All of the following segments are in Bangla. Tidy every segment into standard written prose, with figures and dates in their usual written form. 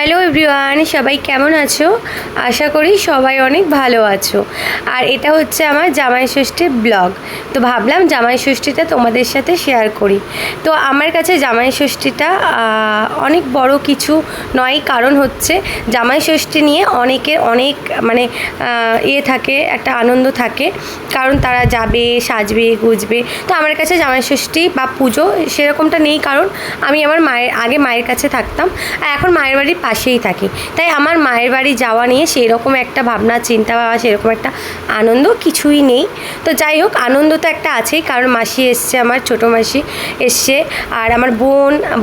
হ্যালো এভরিওয়ান, সবাই কেমন আছো? আশা করি সবাই অনেক ভালো আছো। আর এটা হচ্ছে আমার জামাই ষষ্ঠীর ব্লগ। তো ভাবলাম জামাই ষষ্ঠীটা তোমাদের সাথে শেয়ার করি। তো আমার কাছে জামাই ষষ্ঠীটা অনেক বড় কিছু নয়, কারণ হচ্ছে জামাই ষষ্ঠী নিয়ে অনেকের অনেক থাকে, একটা আনন্দ থাকে, কারণ তারা যাবে, সাজবে, গুজবে। তো আমার কাছে জামাই ষষ্ঠী বা পুজো সেরকমটা নেই, কারণ আমি আমার আগে মায়ের কাছে থাকতাম আর এখন মায়ের বাড়ির পাশেই থাকি। তাই আমার মায়ের বাড়ি যাওয়া নিয়ে সেই রকম একটা ভাবনা চিন্তা বা সেরকম একটা আনন্দ কিছুই নেই। তো যাই হোক, আনন্দ তো একটা আছেই, কারণ মাসি এসছে, আমার ছোটো মাসি এসছে, আর আমার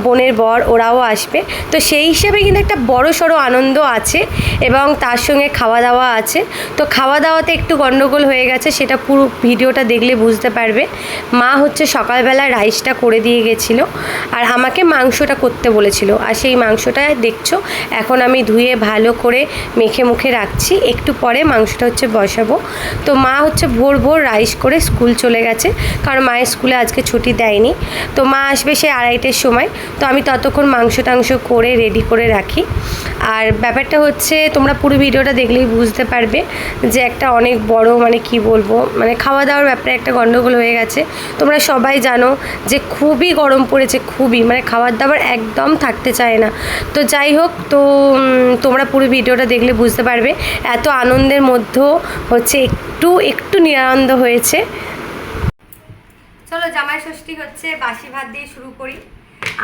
বোনের বর ওরাও আসবে। তো সেই হিসেবে কিন্তু একটা বড় সড়ো আনন্দ আছে এবং তার সঙ্গে খাওয়া দাওয়া আছে। তো খাওয়া দাওয়াতে একটু গন্ডগোল হয়ে গেছে, সেটা পুরো ভিডিওটা দেখলে বুঝতে পারবে। মা হচ্ছে সকালবেলা রাইসটা করে দিয়ে গেছিলো আর আমাকে মাংসটা করতে বলেছিল, আর সেই মাংসটা দেখছো এখন আমি ধুয়ে ভালো করে মেখে মুখে রাখছি, একটু পরে মাংসটা হচ্ছে বসাবো। তো মা হচ্ছে ভোর ভোর রাইস করে স্কুল চলে গেছে, কারণ মায়ের স্কুলে আজকে ছুটি দেয়নি। তো মা আসবে সেই 2:30-এর সময়। তো আমি ততক্ষণ মাংস টাংস করে রেডি করে রাখি। আর ব্যাপারটা হচ্ছে তোমরা পুরো ভিডিওটা দেখলেই বুঝতে পারবে যে একটা অনেক বড় কি বলবো, খাওয়া দাওয়ার ব্যাপারে একটা গন্ডগোল হয়ে গেছে। তোমরা সবাই জানো যে খুবই গরম পড়েছে, খুবই খাবার দাবার একদম থাকতে চায় না। তো যাই হোক, তো তোমরা পুরো ভিডিওটা দেখলে বুঝতে পারবে। এত আনন্দের মধ্যেও হচ্ছে একটু নিরানন্দ হয়েছে। চলো জামাই ষষ্ঠী হচ্ছে বাসি ভাত দিয়ে শুরু করি।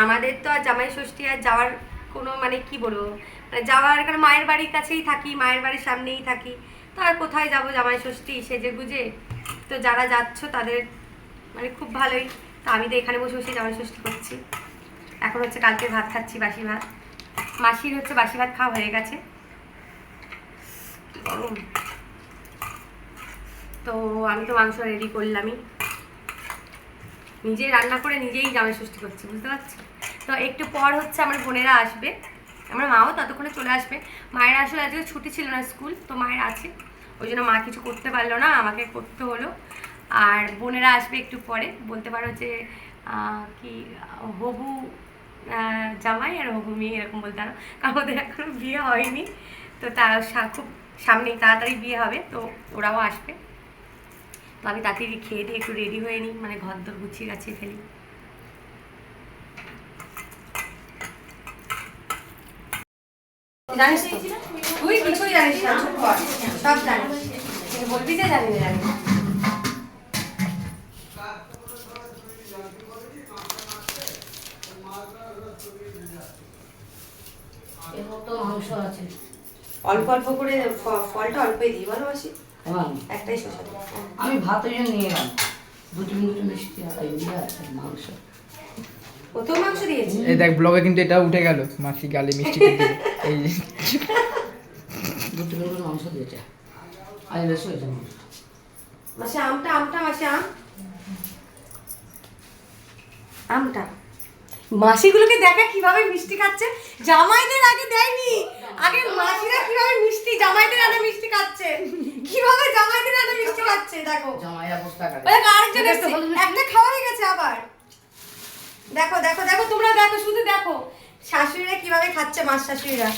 আমাদের তো আর জামাই ষষ্ঠী আর যাওয়ার কোনো কি বলবো, যাওয়ার কারণ মায়ের বাড়ির কাছেই থাকি, মায়ের বাড়ির সামনেই থাকি। তো আর কোথায় যাবো জামাই ষষ্ঠী সেজে গুজে? তো যারা যাচ্ছ তাদের খুব ভালোই। তো আমি তো এখানে বসে বসে জামাই ষষ্ঠী করছি। এখন হচ্ছে কালকে ভাত খাচ্ছি, বাসি ভাত। মাসির হচ্ছে বাসি ভাত খাওয়া হয়ে গেছে। গরম। তো আমি তো মাংস রেডি করলামই, নিজেই রান্না করে নিজেই জামাই ষষ্ঠী করছি, বুঝতে পারছি। তো একটু পর হচ্ছে আমার বোনেরা আসবে, আমার মাও ততক্ষণে চলে আসবে। মায়ের আসলে আজকে ছুটি ছিল না স্কুল, তো মায়ের আছে, ওই জন্য মা কিছু করতে পারলো না, আমাকে করতে হলো। আর বোনেরা আসবে একটু পরে, বলতে পারো যে কি হবু জামাই আর হবু মেয়ে এরকম বলতে পারো, কারণ ওদের এখনো বিয়ে হয়নি। তো তার খুব সামনেই তাড়াতাড়ি বিয়ে হবে, তো ওরাও আসবে। তো আমি তাড়াতাড়ি খেয়ে দিয়ে একটু রেডি হয়ে নিই, ঘর দর গুছিয়ে গাছিয়ে ফেলি। জানিস তো তুই কিছুই জানিস না, সব জানিস, বলবি যে জানি না জানি। অল্প অল্প করে ফলটা অল্পই দিই, ভালোবাসি একটাই শসা। আমি ভাত নিয়ে এলাম, দুটো মিষ্টি আর মাংস। কত মাংস দিয়েছি? এই দেখ ব্লগে কিন্তু এটা উঠে গেল, মাসি গালে মিষ্টি দিল। এই দুটো মাংস দিয়েছে, আজ বেশি হয়েছে মাংস। মাসে আমটা মাসে আমটা মাসিগুলোকে দেখা কিভাবে মিষ্টি খাচ্ছে, জামাইদের আগে দেয়নি, আগে মাসিরা কিভাবে মিষ্টি জামাইদের আগে মিষ্টি খাচ্ছে, কিভাবে জামাইদের আগে মিষ্টি খাচ্ছে দেখো। জামাই অবস্থা করে আরেকজন এসেছে, একটা খাওয়া হয়ে গেছে আবার। দেখো দেখো দেখো, তোমরা দেখো, শুধু দেখো শাশুড়িরা কিভাবে খাচ্ছে, মাস শাশুড়িরা।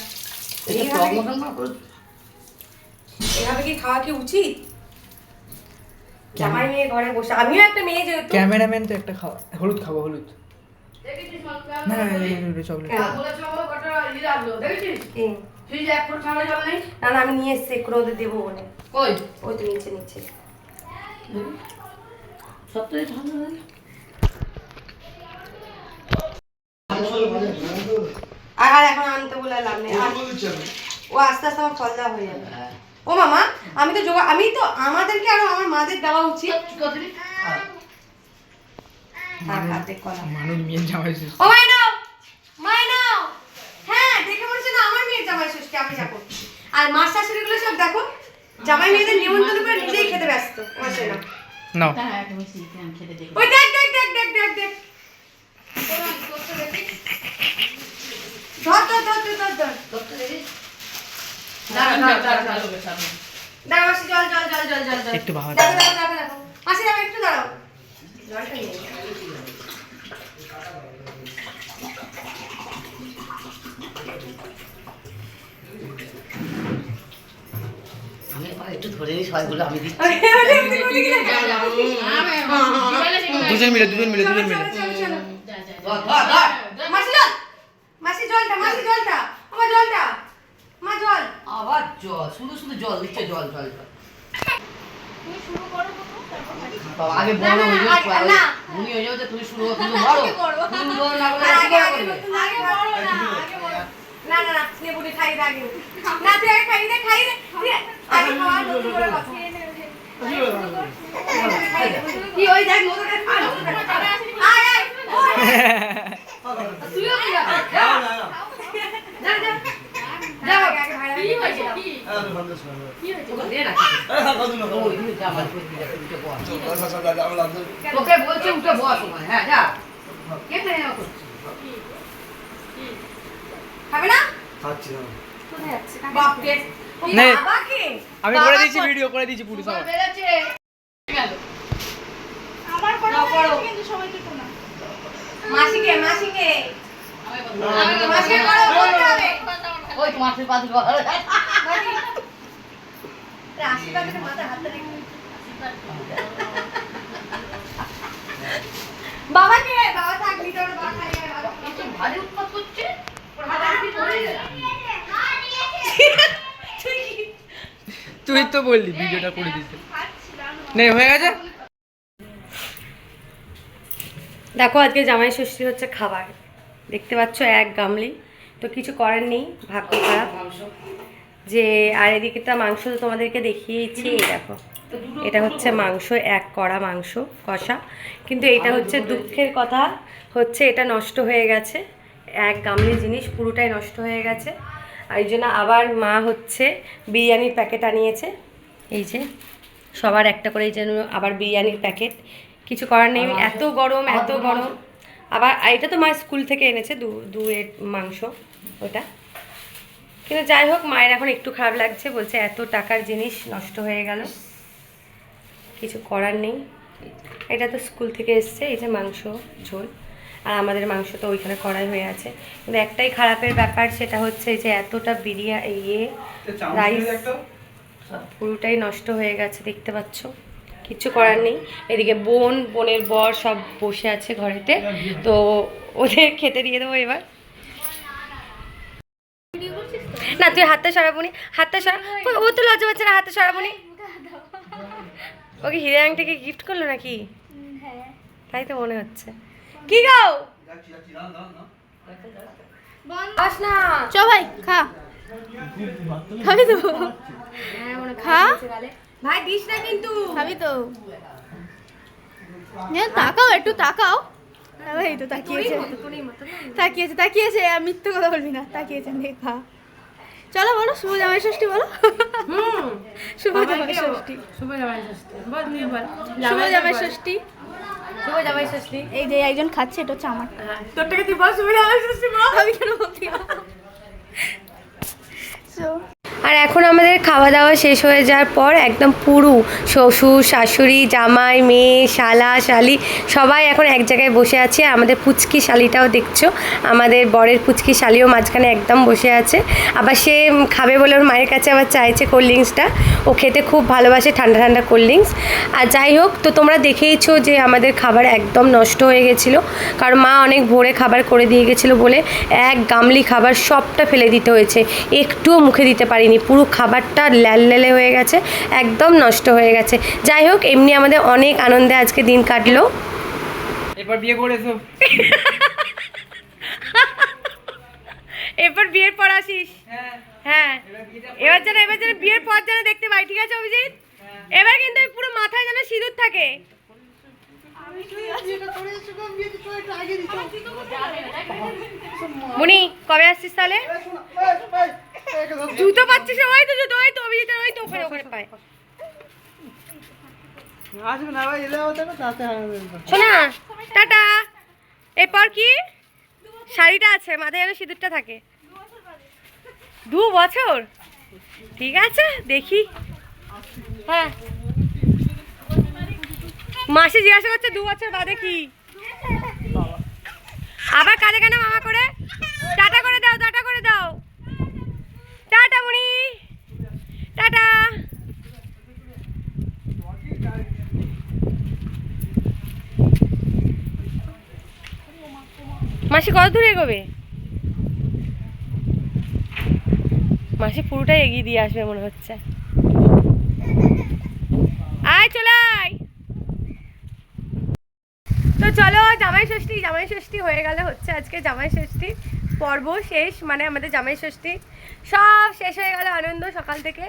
এভাবে কি খাওয়া কি উচিত? জামাই মেয়ে ঘরে বসে, আমিও একটা মেয়ে যেহেতু। ক্যামেরাম্যান তো একটা খাওয়া, হলুদ খাবো, হলুদ না চকলেট। না আমি নিয়ে এসছি, কোনো ওদের দেবো বলে। ওই তো নিচে সত্যি ঠান্ডা। আর এখন আনতে বলে লাভ নেই, ও আস্তে আস্তে আমার ফল দেওয়া হয়ে যাবে। ও মামা, আমি তো আমাদেরকে আর আমার মাদের দেওয়া উচিত। মানুষ মেয়ে জামাই ও মাই নাও, হ্যাঁ দেখে বলছে না আমার মেয়ের জামাই ষষ্ঠী, আমি যা করছি। আর মাস শাশুড়ি গুলো সব দেখো জামাই মেয়েদের নিমন্ত্রণ করে নিজেই খেতে ব্যস্ত। বসে না নাও, ওই দেখ দেখ দেখ দেখ দেখ দেখ, ধর ধর ধর ধর ধর ধর দাঁড়া মাসি, জল একটু ভালো দেখো মাসি, দাঁড়াও একটু, দাঁড়াও জলটা নিয়ে। একটু ধরে নি সবাইগুলো আমি দিচ্ছি দুজন মিলে মাসি জল, মাসি জলটা, মাসি জলটা, আমার জলটা, মা জল। আবার জল, শুধু শুধু জল দিচ্ছে, জল জল জল। বাবা, আগে বড় হয়ে যাও, না। উনি হয়ে যাও যে তুমি শুরু করো, তুমি বড় তুমি বড় না বলে আগে আগে আগে করবে। আগে বড় না, আগে বড়। না না না, নেবুনি খাই দে আগে। না তুই আগে খাই দে, খাই দে। আগে খাওয়া নতুন করে কথা। কি ওই দেখ নতুন আয় আয় ওই। তুইও কি যা যা যা যা আগে ভাই কি হয়েছে কি ওকে দে না। ওই তুমি যা আমার কই দিলে উঠে বস। তোকে বলছি উঠে বস ওখানে, হ্যাঁ যা। কে দেয় না করছিস? খাবে না? খাচ্ছি না। কোথায় যাচ্ছে? বাপকে। নে। বাবাকে। আমি করে দিয়েছি, ভিডিও করে দিয়েছি পুরো সব। বেরাচ্ছে গেল। আমার করো কিন্তু সবাইকে তো না। মাসিকে মাসিকে। মাসিকে করো বলতে হবে। ওই তোমার আশীর্বাদ কর। মাসি। আশীর্বাদের মাথা হাতে রেখে। বাবাকে বাবা থাকবি তোর বাবা খালি বাবা। একটু ভারী উৎপাত করছে। হাতে হাতে পড়ে গেল। তুই তো বললি ভিডিওটা করে দিতে। নে হয়ে গেছে। দেখো আজকে জামাই ষষ্ঠী হচ্ছে খাবার, দেখতে পাচ্ছ এক গামলি, তো কিছু করার নেই, ভাগ্য খারাপ যে। আর এদিকেটা মাংস তো তোমাদেরকে দেখিয়েছি, এই দেখো এটা হচ্ছে মাংস, এক কড়া মাংস কষা, কিন্তু এটা হচ্ছে দুঃখের কথা হচ্ছে এটা নষ্ট হয়ে গেছে, এক গামলি জিনিস পুরোটাই নষ্ট হয়ে গেছে। আর এই জন্য আবার মা হচ্ছে বিরিয়ানির প্যাকেট আনিয়েছে, এই যে সবার একটা করে, এই জন্য আবার বিরিয়ানির প্যাকেট। কিছু করার নেই, এত গরম এত গরম। আবার এটা তো মা স্কুল থেকে এনেছে দুয়ের মাংস ওটা, কিন্তু যাই হোক মায়ের এখন একটু খারাপ লাগছে, বলছে এত টাকার জিনিস নষ্ট হয়ে গেল, কিছু করার নেই। এটা তো স্কুল থেকে এসছে, এই যে মাংস ঝোল, আর আমাদের মাংস তো ওইখানে কড়াই হয়ে আছে। কিন্তু একটাই খারাপের ব্যাপার, সেটা হচ্ছে এই যে এতটা বিরিয়ানি রাইস পুরোটাই নষ্ট হয়ে গেছে, দেখতে পাচ্ছ, কিচ্ছু করার নেই। এদিকে বোনের বর সব বসে আছে ঘরেতে, তো ওদের খেতে দিয়ে দেবো এবার। না তুই হাতটা সরাবনি, হাতটা সরা, ও তো লজ্জা পাচ্ছে না, হাতটা সরাবনি। ওকে হিরে আংটিকে গিফট করলো নাকি? তাই তো মনে হচ্ছে। কি গাও আস না, চ ভাই খা, খাবি তো? খা, ভাই দিস না কিন্তু। খাবি তো? তাকাও, একটু তাকাও। এই তো তাকিয়েছে, তাকিয়েছে তাকিয়েছে, আর মিথ্যে কথা বলবি না, তাকিয়েছে, নে খা। চলো বলো, শুভ জামাই ষষ্ঠী বলো। শুভ জামাই ষষ্ঠী, শুভ জামাই ষষ্ঠী বল, তুই বল। শুভ জামাই ষষ্ঠী। শুভ জামাই ষষ্ঠী। এই যে একজন খাচ্ছে, এটা হচ্ছে আমার। তোরটাকে তুই বল, শুভ জামাই ষষ্ঠী বল। আমি কেন বলছি? আর এখন আমাদের খাওয়া দাওয়া শেষ হয়ে যাওয়ার পর একদম পুরো শ্বশুর শাশুড়ি জামাই মেয়ে শালা শালি সবাই এখন এক জায়গায় বসে আছে। আমাদের পুচকি শালিটাও দেখছো, আমাদের বরের পুচকি শালিও মাঝখানে একদম বসে আছে। আবার সে খাবে বলে ওর মায়ের কাছে আবার চাইছে কোল্ড ড্রিঙ্কসটা, ও খেতে খুব ভালোবাসে ঠান্ডা ঠান্ডা কোল্ড ড্রিঙ্কস। আর যাই হোক, তো তোমরা দেখেইছো যে আমাদের খাবার একদম নষ্ট হয়ে গেছিলো, কারণ মা অনেক ভোরে খাবার করে দিয়ে গেছিলো বলে এক গামলি খাবার সবটা ফেলে দিতে হয়েছে, একটুও মুখে দিতে পারিনি, পুরো খাবারটা ল্যালে হয়ে গেছে, একদম নষ্ট হয়ে গেছে। যাই হোক, এমনি আমাদের অনেক আনন্দে আজকে দিন কাটলো। এরপর বিয়ে করে এসো। এরপর বিয়ের পর আসিস। হ্যাঁ, এবার যেন বিয়ের পর যেন দেখতে পাই, ঠিক আছে অভিজিৎ? এবার কিন্তু পুরো মাথায় যেন সিঁদুর থাকে। মুনি কবে আসছিস তাহলে? জুতো পাচ্ছিস? ওই তো জুতো, ওই তো অভিজিতের, ওই তো ওখানে ওখানে পায়। আসবে না ভাই, এলে হতে তাতে শোনা টাটা। এরপর কি শাড়িটা আছে, মাথায় যেন সিঁদুরটা থাকে। 2 বছর? ঠিক আছে, দেখি। হ্যাঁ, মাসি জিজ্ঞাসা করছে 2 বছর বাদে কি? আবার কাঁদে কেন মামা করে? টাটা করে দাও, টাটা করে দাও। টাটা মুনি, টাটা। মাসি কত দূর এগোবে? মাসি পুরোটাই এগিয়ে দিয়ে আসবে মনে হচ্ছে। আয় চলে আয়। তো চলো জামাই ষষ্ঠী হয়ে গেল, হচ্ছে আজকে জামাই ষষ্ঠী পর্ব শেষ, মানে আমাদের জামাই ষষ্ঠী সব শেষ হয়ে গেল, আনন্দ সকাল থেকে।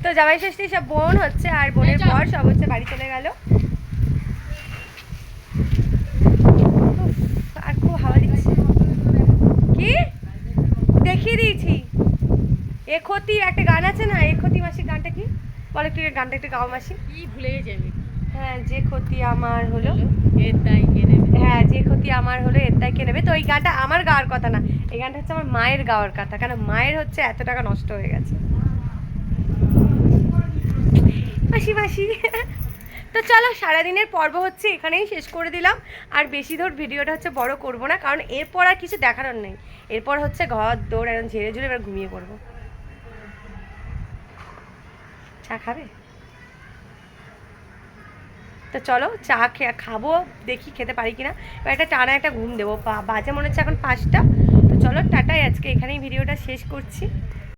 তো জামাই ষষ্ঠী সব বোন হচ্ছে, আর বোনের পর সব হচ্ছে বাড়ি চলে গেল। আর খুব হাওয়া দিচ্ছে। কি দেখিয়ে দিয়েছি, এখতি একটা গান আছে না, এখতি মাসি গানটা কি বলো একটু, গানটা একটু গাও মাসি। কি ভুলে যাবি? হ্যাঁ, যে ক্ষতি আমার হলো এর তাই কে নেবে? হ্যাঁ, যে ক্ষতি আমার হলো এর তাই কে নেবে। তো এই গানটা আমার গাওয়ার কথা না, এই গানটা হচ্ছে আমার মায়ের গাওয়ার কথা, কারণ মায়ের হচ্ছে এত টাকা নষ্ট হয়ে গেছে। মাসি মাসি। তো চলো সারাদিনের পর্ব হচ্ছে এখানেই শেষ করে দিলাম, আর বেশি ধর ভিডিওটা হচ্ছে বড় করব না, কারণ এরপর আর কিছু দেখানোর নেই। এরপর হচ্ছে ঘর দৌড় এখন ঝেড়ে ঝুড়ে এবার ঘুমিয়ে পড়বো। চা খাবে? তো চলো চা খাবো, দেখি খেতে পারি কিনা। এবার একটা টানা একটা ঘুম দেবো, বাজে মনে হচ্ছে এখন 5টা। তো চলো টাটাই, আজকে এখানেই ভিডিওটা শেষ করছি।